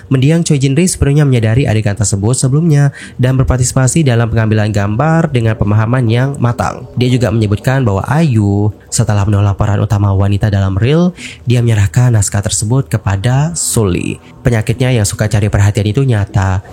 Mendiang Choi Jin-ri sepenuhnya menyadari adegan tersebut sebelumnya dan berpartisipasi dalam pengambilan gambar dengan pemahaman yang matang. Dia juga menyebutkan bahwa Ayu setelah menolak peran utama wanita dalam reel, dia menyerahkan naskah tersebut kepada Sulli. Penyakitnya yang suka cari perhatian itu nyata.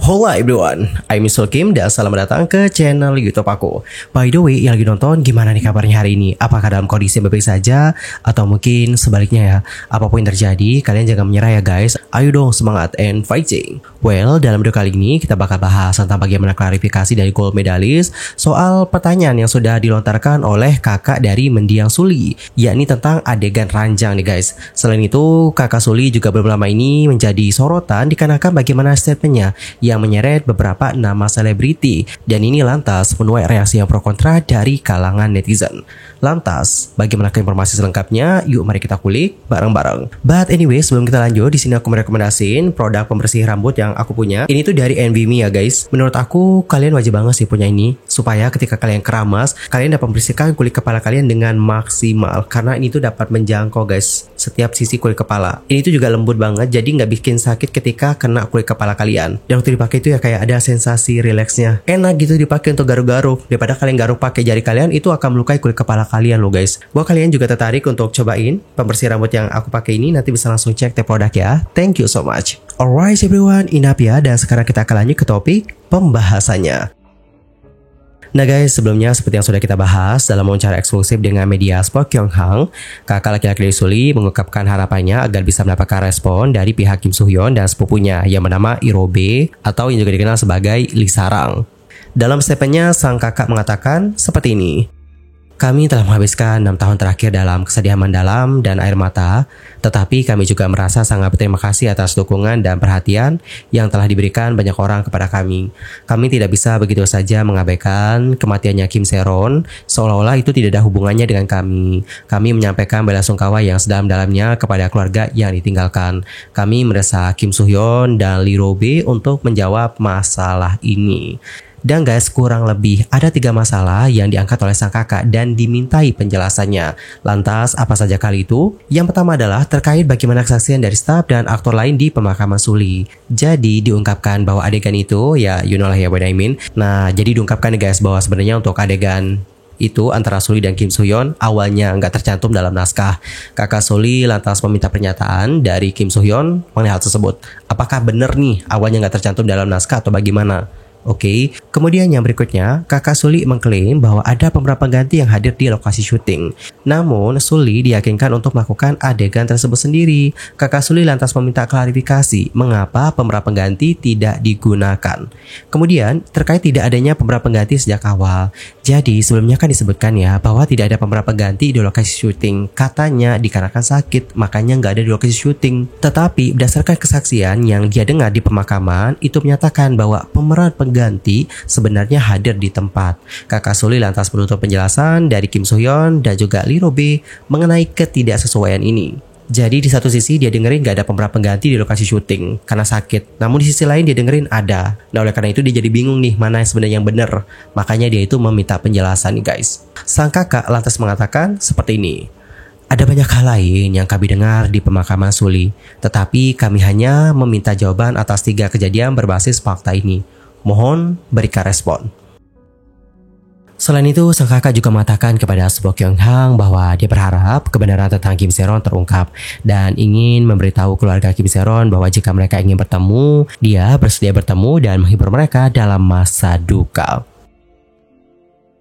Hola everyone, I'm Sul Kim dan selamat datang ke channel YouTube aku. By the way, yang lagi nonton, gimana nih kabarnya hari ini? Apakah dalam kondisi baik saja? Atau mungkin sebaliknya ya? Apapun yang terjadi, kalian jangan menyerah ya guys. Ayo dong semangat and fighting. Well, dalam video kali ini kita bakal bahas tentang bagaimana klarifikasi dari gold medalist soal pertanyaan yang sudah dilontarkan oleh kakak dari mendiang Sulli, yakni tentang adegan ranjang nih guys. Selain itu, kakak Sulli juga beberapa lama ini menjadi sorotan dikarenakan bagaimana statementnya yang menyeret beberapa nama selebriti, dan ini lantas menuai reaksi yang pro kontra dari kalangan netizen. Lantas, bagaimana informasi selengkapnya? Yuk mari kita kulik bareng-bareng. But anyway, sebelum kita lanjut, di sini aku merekomendasiin produk pembersih rambut yang aku punya. Ini tuh dari NVMe ya guys. Menurut aku, kalian wajib banget sih punya ini, supaya ketika kalian keramas, kalian dapat membersihkan kulit kepala kalian dengan maksimal. Karena ini tuh dapat menjangkau guys, setiap sisi kulit kepala. Ini tuh juga lembut banget, jadi nggak bikin sakit ketika kena kulit kepala kalian. Dan waktu dipakai itu ya kayak ada sensasi rileksnya. Enak gitu dipakai untuk garuk-garuk. Daripada kalian garuk pakai jari kalian, itu akan melukai kulit kepala kalian loh guys. Buat kalian juga tertarik untuk cobain pembersih rambut yang aku pakai ini, nanti bisa langsung cek tag produk ya. Thank you so much. Alright everyone, enough ya. Dan sekarang kita akan lanjut ke topik pembahasannya. Nah guys, sebelumnya seperti yang sudah kita bahas dalam wawancara eksklusif dengan media Sport Kyung-hang, kakak laki-laki dari Sulli mengungkapkan harapannya agar bisa mendapatkan respon dari pihak Kim Soo-hyun dan sepupunya yang bernama Irobe atau yang juga dikenal sebagai Lee Sarang. Dalam statementnya, sang kakak mengatakan seperti ini. Kami telah menghabiskan 6 tahun terakhir dalam kesedihan mendalam dan air mata, tetapi kami juga merasa sangat berterima kasih atas dukungan dan perhatian yang telah diberikan banyak orang kepada kami. Kami tidak bisa begitu saja mengabaikan kematiannya Kim Se-ron, seolah-olah itu tidak ada hubungannya dengan kami. Kami menyampaikan belasungkawa yang sedalam-dalamnya kepada keluarga yang ditinggalkan. Kami mendesak Kim Soo-hyun dan Lee Robe untuk menjawab masalah ini. Dan guys, kurang lebih ada 3 masalah yang diangkat oleh sang kakak dan dimintai penjelasannya. Lantas, apa saja kali itu? Yang pertama adalah terkait bagaimana kesaksian dari staf dan aktor lain di pemakaman Sulli. Jadi, diungkapkan bahwa adegan itu, ya you know lah ya what I mean. Nah, jadi diungkapkan nih guys bahwa sebenarnya untuk adegan itu antara Sulli dan Kim Soo-hyun awalnya nggak tercantum dalam naskah. Kakak Sulli lantas meminta pernyataan dari Kim Soo-hyun mengenai hal tersebut. Apakah benar nih awalnya nggak tercantum dalam naskah atau bagaimana? Oke, kemudian yang berikutnya, kakak Sulli mengklaim bahwa ada pemeran pengganti yang hadir di lokasi syuting. Namun, Sulli diyakinkan untuk melakukan adegan tersebut sendiri. Kakak Sulli lantas meminta klarifikasi mengapa pemeran pengganti tidak digunakan. Kemudian, terkait tidak adanya pemeran pengganti sejak awal. Jadi, sebelumnya kan disebutkan ya bahwa tidak ada pemeran pengganti di lokasi syuting. Katanya dikarenakan sakit, makanya nggak ada di lokasi syuting. Tetapi, berdasarkan kesaksian yang dia dengar di pemakaman, itu menyatakan bahwa pemeran pengganti sebenarnya hadir di tempat. Kakak Sulli lantas menuntut penjelasan dari Kim Soo-hyun dan juga Lee Robe mengenai ketidaksesuaian ini. Jadi di satu sisi dia dengerin gak ada pemeran pengganti di lokasi syuting karena sakit. Namun di sisi lain dia dengerin ada. Nah oleh karena itu dia jadi bingung nih mana yang sebenarnya yang benar. Makanya dia itu meminta penjelasan nih guys. Sang kakak lantas mengatakan seperti ini. Ada banyak hal lain yang kami dengar di pemakaman Sulli. Tetapi kami hanya meminta jawaban atas 3 kejadian berbasis fakta ini. Mohon berikan respon. Selain itu, sang kakak juga mengatakan kepada Sport Kyung-hang bahwa dia berharap kebenaran tentang Kim Se-ron terungkap dan ingin memberitahu keluarga Kim Se-ron bahwa jika mereka ingin bertemu, dia bersedia bertemu dan menghibur mereka dalam masa duka.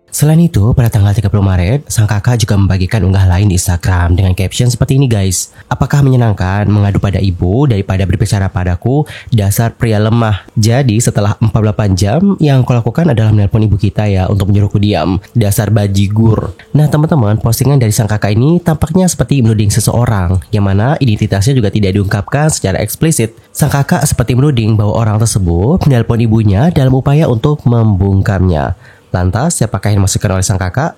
Selain itu, pada tanggal 30 Maret, sang kakak juga membagikan unggah lain di Instagram dengan caption seperti ini guys. Apakah menyenangkan mengadu pada ibu daripada berbicara padaku, dasar pria lemah. Jadi setelah 48 jam, yang aku lakukan adalah menelpon ibu kita ya untuk menyuruhku diam. Dasar bajigur. Nah teman-teman, postingan dari sang kakak ini tampaknya seperti menuding seseorang, yang mana identitasnya juga tidak diungkapkan secara eksplisit. Sang kakak seperti menuding bahwa orang tersebut menelpon ibunya dalam upaya untuk membungkamnya. Lantas, siapakah yang dimaksudkan oleh sang kakak?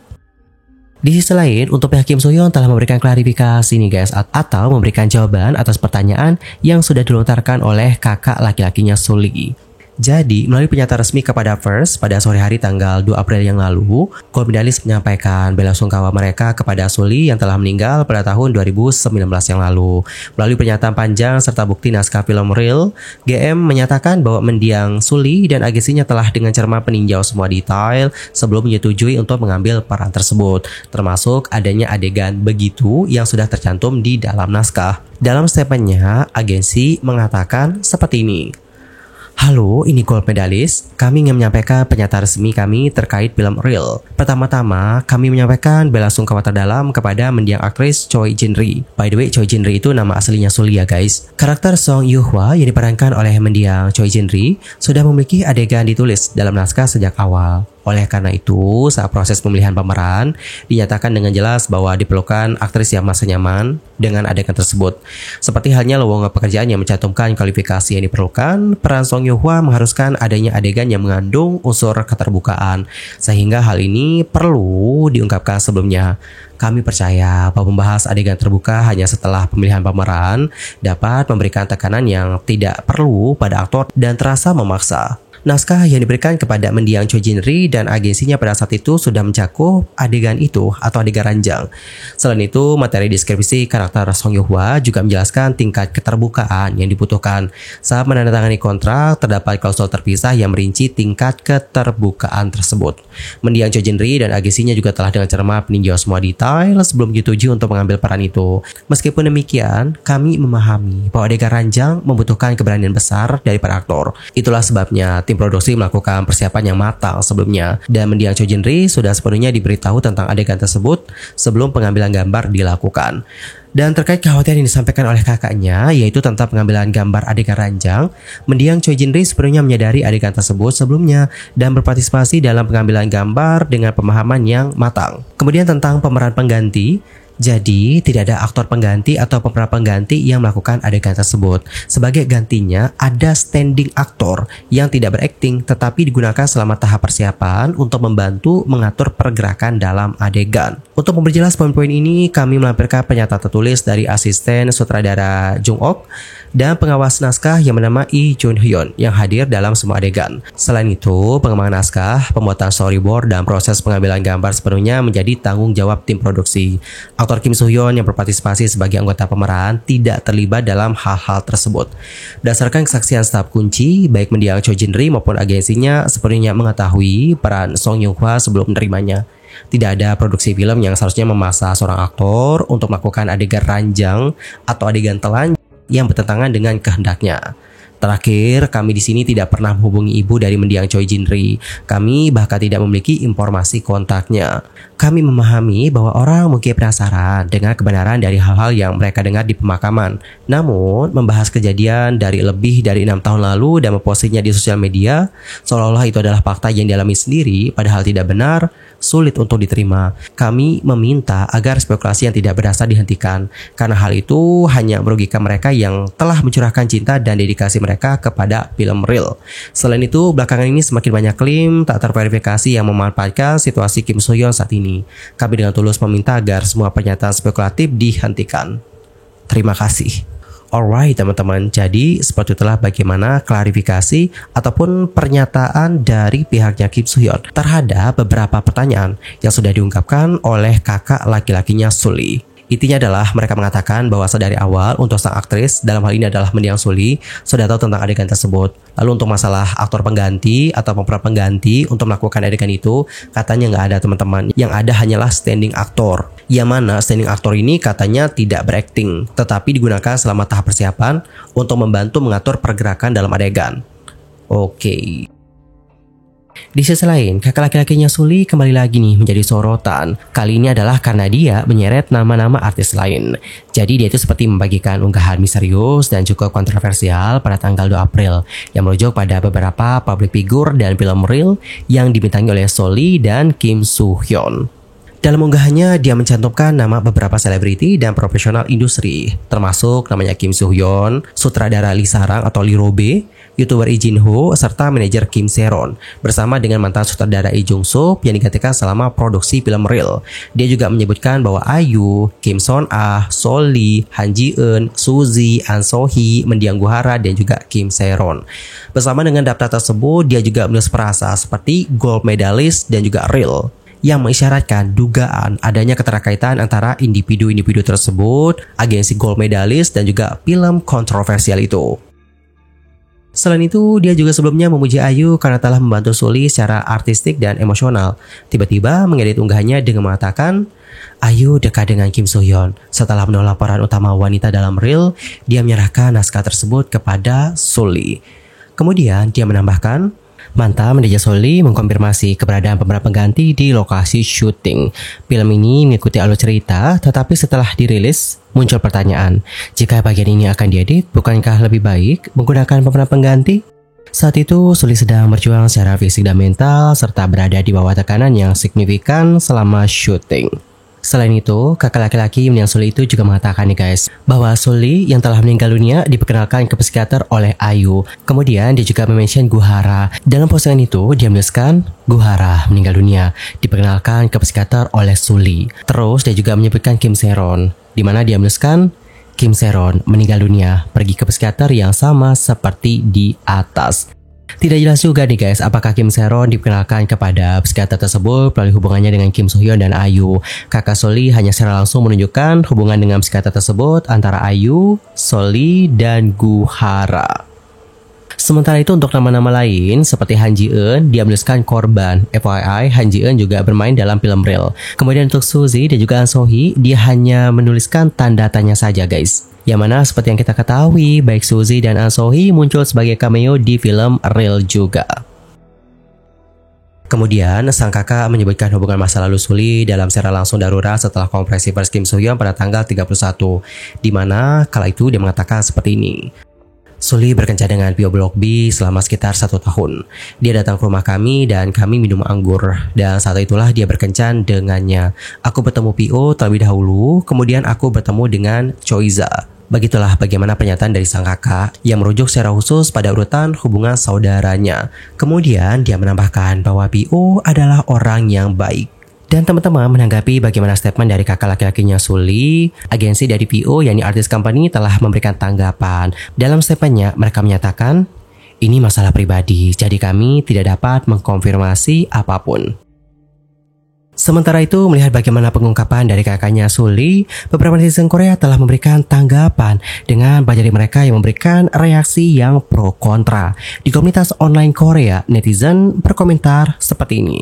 Di sisi lain, untuk pihak Kim Soo-hyun telah memberikan klarifikasi nih guys, atau memberikan jawaban atas pertanyaan yang sudah dilontarkan oleh kakak laki-lakinya Sulli. Jadi, melalui pernyataan resmi kepada First pada sore hari tanggal 2 April yang lalu, gold medalist menyampaikan bela sungkawa mereka kepada Sully yang telah meninggal pada tahun 2019 yang lalu. Melalui pernyataan panjang serta bukti naskah film Real, GM menyatakan bahwa mendiang Sully dan agensinya telah dengan cermat meninjau semua detail sebelum menyetujui untuk mengambil peran tersebut, termasuk adanya adegan begitu yang sudah tercantum di dalam naskah. Dalam statementnya, agensi mengatakan seperti ini. Halo, ini Gold Medalist. Kami ingin menyampaikan pernyataan resmi kami terkait film Real. Pertama-tama, kami menyampaikan bela sungkawa terdalam kepada mendiang aktris Choi Jin-ri. By the way, Choi Jin-ri itu nama aslinya Sully ya guys. Karakter Song Yoo-hwa yang diperankan oleh mendiang Choi Jin-ri sudah memiliki adegan ditulis dalam naskah sejak awal. Oleh karena itu, saat proses pemilihan pemeran, dinyatakan dengan jelas bahwa diperlukan aktris yang merasa nyaman dengan adegan tersebut. Seperti halnya lowongan pekerjaan yang mencantumkan kualifikasi yang diperlukan, peran Song Yoo-hwa mengharuskan adanya adegan yang mengandung unsur keterbukaan, sehingga hal ini perlu diungkapkan sebelumnya. Kami percaya bahwa membahas adegan terbuka hanya setelah pemilihan pemeran dapat memberikan tekanan yang tidak perlu pada aktor dan terasa memaksa. Naskah yang diberikan kepada mendiang Choi Jin-ri dan agensinya pada saat itu sudah mencakup adegan itu atau adegan ranjang. Selain itu, materi deskripsi karakter Song Yoo-hwa juga menjelaskan tingkat keterbukaan yang dibutuhkan. Saat menandatangani kontrak, terdapat klausul terpisah yang merinci tingkat keterbukaan tersebut. Mendiang Choi Jin-ri dan agensinya juga telah dengan cermat meninjau semua detail sebelum menyetujui untuk mengambil peran itu. Meskipun demikian, kami memahami bahwa adegan ranjang membutuhkan keberanian besar dari para aktor. Itulah sebabnya tim produksi melakukan persiapan yang matang sebelumnya, dan mendiang Choi Jin-ri sudah sepenuhnya diberitahu tentang adegan tersebut sebelum pengambilan gambar dilakukan. Dan terkait kekhawatiran yang disampaikan oleh kakaknya, yaitu tentang pengambilan gambar adegan ranjang, mendiang Choi Jin-ri sepenuhnya menyadari adegan tersebut sebelumnya dan berpartisipasi dalam pengambilan gambar dengan pemahaman yang matang. Kemudian tentang pemeran pengganti, jadi tidak ada aktor pengganti atau pemeran pengganti yang melakukan adegan tersebut. Sebagai gantinya ada standing aktor yang tidak berakting tetapi digunakan selama tahap persiapan untuk membantu mengatur pergerakan dalam adegan. Untuk memperjelas poin-poin ini, kami melampirkan pernyataan tertulis dari asisten sutradara Jung Ok dan pengawas naskah yang bernama Lee Jun Hyun yang hadir dalam semua adegan. Selain itu, pengembangan naskah, pembuatan storyboard, dan proses pengambilan gambar sepenuhnya menjadi tanggung jawab tim produksi. Aktor Kim Soo-hyun yang berpartisipasi sebagai anggota pemeran tidak terlibat dalam hal-hal tersebut. Berdasarkan kesaksian staf kunci, baik mendiang Choi Jin-ri maupun agensinya sepenuhnya mengetahui peran Song Yoo-hwa sebelum menerimanya. Tidak ada produksi film yang seharusnya memaksa seorang aktor untuk melakukan adegan ranjang atau adegan telanjang yang bertentangan dengan kehendaknya. Terakhir, kami di sini tidak pernah menghubungi ibu dari mendiang Choi Jin-ri. Kami bahkan tidak memiliki informasi kontaknya. Kami memahami bahwa orang mungkin penasaran dengan kebenaran dari hal-hal yang mereka dengar di pemakaman. Namun, membahas kejadian dari lebih dari 6 tahun lalu dan mempostingnya di sosial media, seolah-olah itu adalah fakta yang dialami sendiri, padahal tidak benar, sulit untuk diterima. Kami meminta agar spekulasi yang tidak berdasar dihentikan, karena hal itu hanya merugikan mereka yang telah mencurahkan cinta dan dedikasi mereka kepada film Real. Selain itu, belakangan ini semakin banyak klaim tak terverifikasi yang memanfaatkan situasi Kim Soo-hyun saat ini. Kami dengan tulus meminta agar semua pernyataan spekulatif dihentikan. Terima kasih. Alright teman-teman, jadi seperti itulah bagaimana klarifikasi ataupun pernyataan dari pihaknya Kim Soo-hyun terhadap beberapa pertanyaan yang sudah diungkapkan oleh kakak laki-lakinya Sully. Intinya adalah mereka mengatakan bahwa dari awal untuk sang aktris, dalam hal ini adalah mendiang Sully, sudah tahu tentang adegan tersebut. Lalu untuk masalah aktor pengganti atau pemeran pengganti untuk melakukan adegan itu, katanya nggak ada teman-teman. Yang ada hanyalah standing aktor. Yang mana standing aktor ini katanya tidak berakting, tetapi digunakan selama tahap persiapan untuk membantu mengatur pergerakan dalam adegan. Oke. Di sisi lain, kakak laki-lakinya Sully kembali lagi nih menjadi sorotan. Kali ini adalah karena dia menyeret nama-nama artis lain. Jadi dia itu seperti membagikan unggahan misterius dan juga kontroversial pada tanggal 2 April yang merujuk pada beberapa public figure dan film Real yang dibintangi oleh Sully dan Kim Soo-hyun. Dalam unggahannya, dia mencantumkan nama beberapa selebriti dan profesional industri, termasuk namanya Kim Soo-hyun, sutradara Lee Sarang atau Lee Robe, YouTuber Lee Jin Ho, serta manajer Kim Se-ron, bersama dengan mantan sutradara Lee Jung Sup yang digantikan selama produksi film Real. Dia juga menyebutkan bahwa IU, Kim Son Ah, Sol Lee, Han Ji Eun, Suzy, An So Hee, Mendiang Guhara, dan juga Kim Se-ron. Bersama dengan daftar tersebut, dia juga menulis frasa seperti gold medalist dan juga Real, yang mengisyaratkan dugaan adanya keterkaitan antara individu-individu tersebut, agensi gold medalist, dan juga film kontroversial itu. Selain itu, dia juga sebelumnya memuji IU karena telah membantu Sulli secara artistik dan emosional. Tiba-tiba mengedit unggahannya dengan mengatakan, IU dekat dengan Kim So Hyun. Setelah menolak peran utama wanita dalam Real, dia menyerahkan naskah tersebut kepada Sulli. Kemudian dia menambahkan, mantan manajer Sulli mengkonfirmasi keberadaan pemeran pengganti di lokasi syuting. Film ini mengikuti alur cerita, tetapi setelah dirilis, muncul pertanyaan, jika bagian ini akan diedit, bukankah lebih baik menggunakan pemeran pengganti? Saat itu, Sulli sedang berjuang secara fisik dan mental, serta berada di bawah tekanan yang signifikan selama syuting. Selain itu, kakak laki-laki mendiang Sulli itu juga mengatakan nih guys, bahwa Sulli yang telah meninggal dunia diperkenalkan ke psikiater oleh IU. Kemudian dia juga mention Guhara. Dalam postingan itu, dia menuliskan, Guhara meninggal dunia, diperkenalkan ke psikiater oleh Sulli. Terus dia juga menyebutkan Kim Se-ron, di mana dia menuliskan, Kim Se-ron meninggal dunia, pergi ke psikiater yang sama seperti di atas. Tidak jelas juga nih guys, apakah Kim Se-ron diperkenalkan kepada psikiater tersebut melalui hubungannya dengan Kim So Hyun dan IU. Kakak Sulli hanya secara langsung menunjukkan hubungan dengan psikiater tersebut antara IU, Sulli, dan Guhara. Sementara itu untuk nama-nama lain seperti Han Ji Eun, dia menuliskan korban. FYI, Han Ji Eun juga bermain dalam film Real. Kemudian untuk Suzy dan juga An So Hee, dia hanya menuliskan tanda tanya saja guys. Yang mana seperti yang kita ketahui, baik Suzy dan An So Hee muncul sebagai cameo di film Real juga. Kemudian, sang kakak menyebutkan hubungan masa lalu Sulli dalam secara langsung darurat setelah konferensi pers Kim So Hyun pada tanggal 31, di mana kala itu dia mengatakan seperti ini. Sulli berkencan dengan Pio Blok B selama sekitar 1 tahun. Dia datang ke rumah kami dan kami minum anggur. Dan saat itulah dia berkencan dengannya. Aku bertemu Pio terlebih dahulu, kemudian aku bertemu dengan Choiza. Begitulah bagaimana pernyataan dari sang kakak yang merujuk secara khusus pada urutan hubungan saudaranya. Kemudian dia menambahkan bahwa Pio adalah orang yang baik. Dan teman-teman menanggapi bagaimana statement dari kakak laki-lakinya Sulli, agensi dari PO yakni Artist Company telah memberikan tanggapan. Dalam statementnya mereka menyatakan, ini masalah pribadi, jadi kami tidak dapat mengkonfirmasi apapun. Sementara itu, melihat bagaimana pengungkapan dari kakaknya Sulli, beberapa netizen Korea telah memberikan tanggapan dengan banyak dari mereka yang memberikan reaksi yang pro kontra. Di komunitas online Korea, netizen berkomentar seperti ini.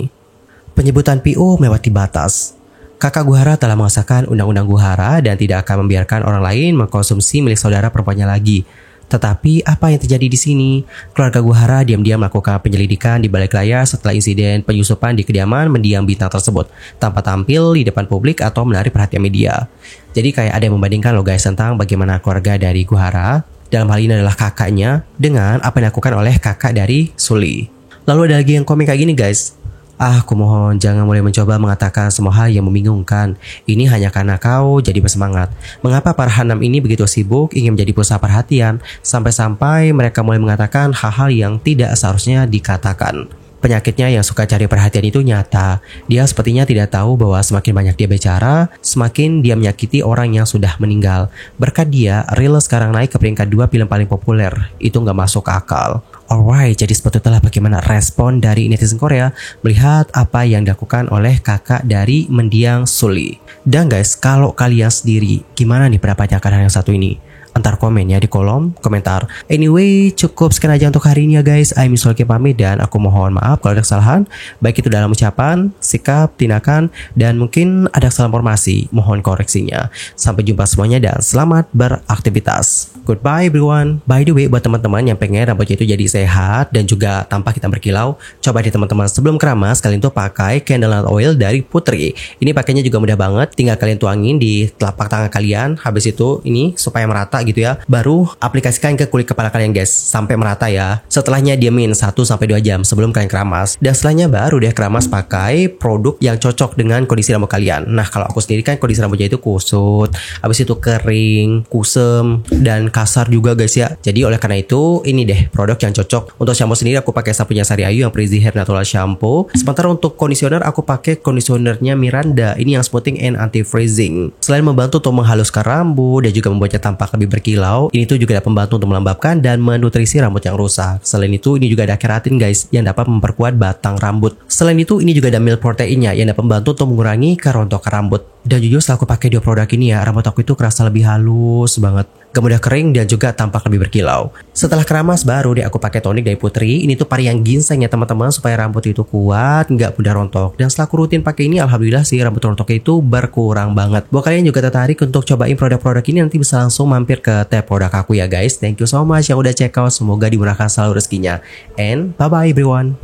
Penyebutan PO melewati batas. Kakak Guhara telah mengesahkan undang-undang Guhara dan tidak akan membiarkan orang lain mengkonsumsi milik saudara perempuannya lagi. Tetapi apa yang terjadi di sini? Keluarga Guhara diam-diam melakukan penyelidikan di balik layar setelah insiden penyusupan di kediaman mendiang bintang tersebut tanpa tampil di depan publik atau menarik perhatian media. Jadi kayak ada yang membandingkan loh guys tentang bagaimana keluarga dari Guhara, dalam hal ini adalah kakaknya, dengan apa yang dilakukan oleh kakak dari Sulli. Lalu ada lagi yang komen kayak gini guys. Aku mohon jangan mulai mencoba mengatakan semua hal yang membingungkan. Ini hanya karena kau jadi bersemangat. Mengapa para hanam ini begitu sibuk ingin menjadi pusat perhatian sampai-sampai mereka mulai mengatakan hal-hal yang tidak seharusnya dikatakan. Penyakitnya yang suka cari perhatian itu nyata. Dia sepertinya tidak tahu bahwa semakin banyak dia bicara, semakin dia menyakiti orang yang sudah meninggal. Berkat dia, Real sekarang naik ke peringkat 2 film paling populer. Itu nggak masuk akal. Alright, jadi seperti itulah bagaimana respon dari netizen Korea melihat apa yang dilakukan oleh kakak dari mendiang Sulli. Dan guys, kalau kalian sendiri, gimana nih pendapatnya akan hal yang satu ini? Antar komen ya di kolom komentar. Anyway, cukup sekian aja untuk hari ini ya guys. I'm Sulki pamit dan aku mohon maaf kalau ada kesalahan, baik itu dalam ucapan, sikap, tindakan, dan mungkin ada kesalahan informasi. Mohon koreksinya. Sampai jumpa semuanya dan selamat beraktivitas. Goodbye everyone. By the way, buat teman-teman yang pengen rambutnya itu jadi sehat dan juga tampak hitam berkilau, coba deh teman-teman sebelum keramas kalian tuh pakai candlenut oil dari Putri. Ini pakainya juga mudah banget, tinggal kalian tuangin di telapak tangan kalian. Habis itu ini supaya merata gitu ya, baru aplikasikan ke kulit kepala kalian guys sampai merata ya. Setelahnya diamin 1-2 jam sebelum kalian keramas, dan setelahnya baru deh keramas pakai produk yang cocok dengan kondisi rambut kalian. Nah kalau aku sendiri kan kondisi rambutnya itu kusut, habis itu kering, kusem, dan kasar juga guys ya. Jadi oleh karena itu ini deh produk yang cocok. Untuk shampoo sendiri aku pakai shampoo Sari Ayu yang Frizzy Hair Natural Shampoo. Sementara untuk conditioner aku pakai conditionernya Miranda, ini yang smoothing and anti freezing. Selain membantu untuk menghaluskan rambut dan juga membuatnya tampak lebih berkilau, ini tuh juga dapat membantu untuk melembabkan dan menutrisi rambut yang rusak. Selain itu ini juga ada keratin guys yang dapat memperkuat batang rambut. Selain itu ini juga ada milk proteinnya yang dapat membantu untuk mengurangi kerontokan rambut. Dan jujur setelah aku pakai dua produk ini ya, rambut aku itu kerasa lebih halus banget, gak mudah kering, dan juga tampak lebih berkilau. Setelah keramas baru deh aku pakai tonik dari Putri. Ini tuh varian ginseng ya teman-teman, supaya rambut itu kuat, gak mudah rontok. Dan setelah aku rutin pakai ini, alhamdulillah sih rambut rontoknya itu berkurang banget. Buat kalian juga tertarik untuk cobain produk-produk ini, nanti bisa langsung mampir ke tab produk aku ya guys. Thank you so much yang udah check out, semoga dimurahkan selalu rezekinya. And bye bye everyone.